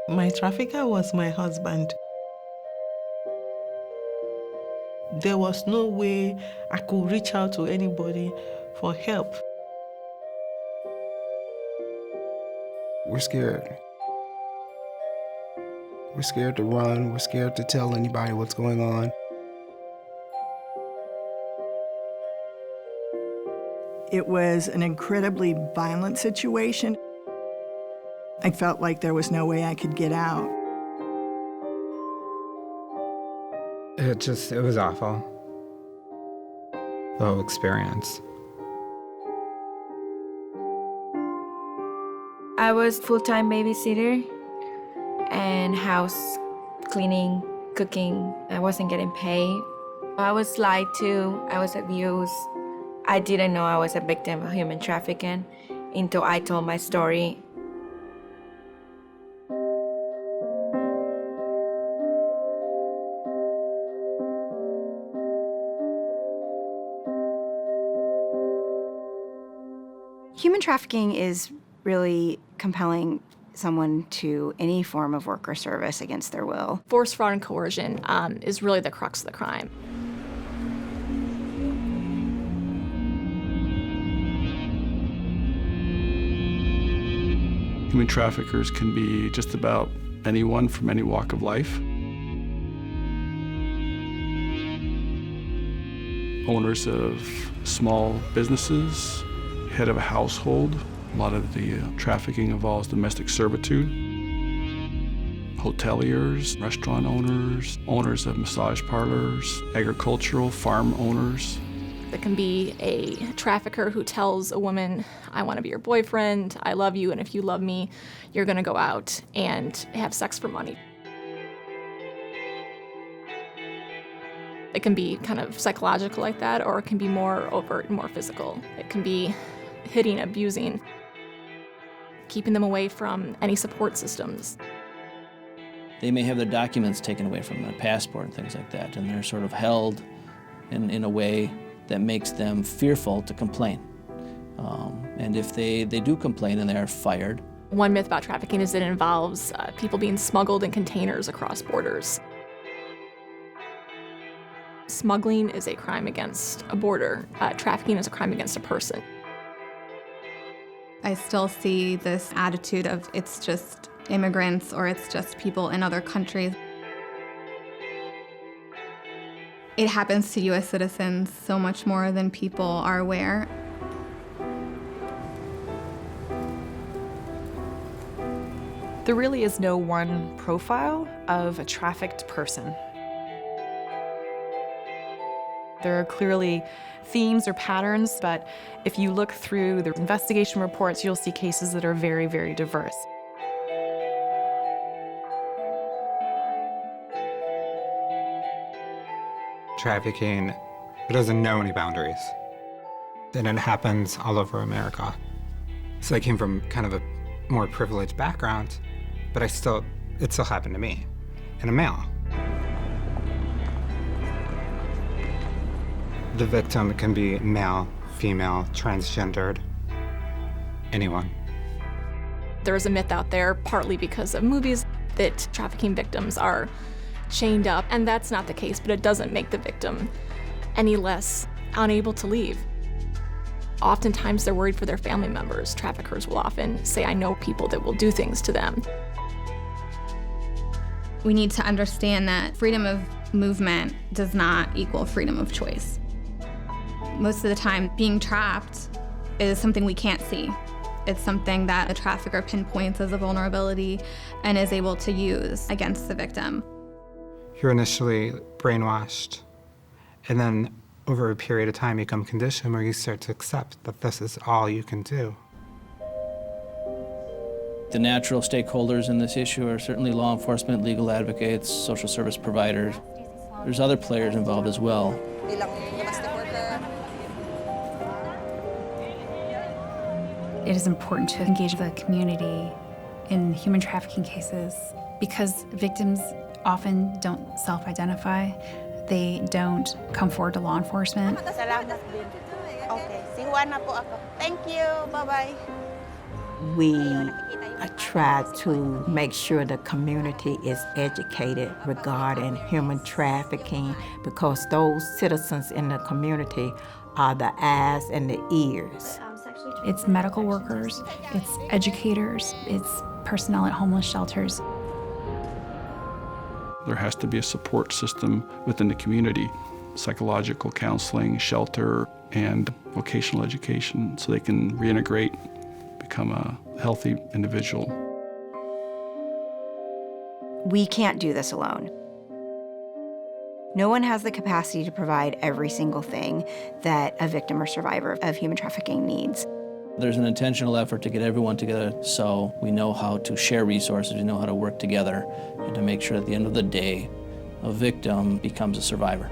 My trafficker was my husband. There was no way I could reach out to anybody for help. We're scared. We're scared to run. We're scared to tell anybody what's going on. It was an incredibly violent situation. I felt like there was no way I could get out. It was awful. The whole experience. I was full-time babysitter and house cleaning, cooking. I wasn't getting paid. I was lied to, I was abused. I didn't know I was a victim of human trafficking until I told my story. Human trafficking is really compelling someone to any form of work or service against their will. Force, fraud, and coercion is really the crux of the crime. Human traffickers can be just about anyone from any walk of life. Owners of small businesses, head of a household. A lot of the trafficking involves domestic servitude. Hoteliers, restaurant owners, owners of massage parlors, agricultural farm owners. It can be a trafficker who tells a woman, I want to be your boyfriend, I love you, and if you love me, you're going to go out and have sex for money. It can be kind of psychological like that, or it can be more overt and more physical. It can be hitting, abusing, keeping them away from any support systems. They may have their documents taken away from them, a passport and things like that, and they're sort of held in a way that makes them fearful to complain. And if they do complain and they are fired. One myth about trafficking is that it involves people being smuggled in containers across borders. Smuggling is a crime against a border. Trafficking is a crime against a person. I still see this attitude of it's just immigrants or it's just people in other countries. It happens to U.S. citizens so much more than people are aware. There really is no one profile of a trafficked person. There are clearly themes or patterns, but if you look through the investigation reports, you'll see cases that are very, very diverse. Trafficking, it doesn't know any boundaries. And it happens all over America. So I came from kind of a more privileged background, but it still happened to me, and a male. The victim can be male, female, transgendered, anyone. There's a myth out there, partly because of movies, that trafficking victims are chained up, and that's not the case, but it doesn't make the victim any less unable to leave. Oftentimes they're worried for their family members. Traffickers will often say, I know people that will do things to them. We need to understand that freedom of movement does not equal freedom of choice. Most of the time, being trapped is something we can't see. It's something that a trafficker pinpoints as a vulnerability and is able to use against the victim. You're initially brainwashed, and then over a period of time you become conditioned where you start to accept that this is all you can do. The natural stakeholders in this issue are certainly law enforcement, legal advocates, social service providers. There's other players involved as well. It is important to engage the community in human trafficking cases because victims often don't self-identify. They don't come forward to law enforcement. Okay, si Juan na po ako. Thank you, bye-bye. We I try to make sure the community is educated regarding human trafficking, because those citizens in the community are the eyes and the ears. It's medical workers, it's educators, it's personnel at homeless shelters. There has to be a support system within the community, psychological counseling, shelter, and vocational education so they can reintegrate, become a healthy individual. We can't do this alone. No one has the capacity to provide every single thing that a victim or survivor of human trafficking needs. There's an intentional effort to get everyone together so we know how to share resources, we know how to work together, and to make sure at the end of the day, a victim becomes a survivor.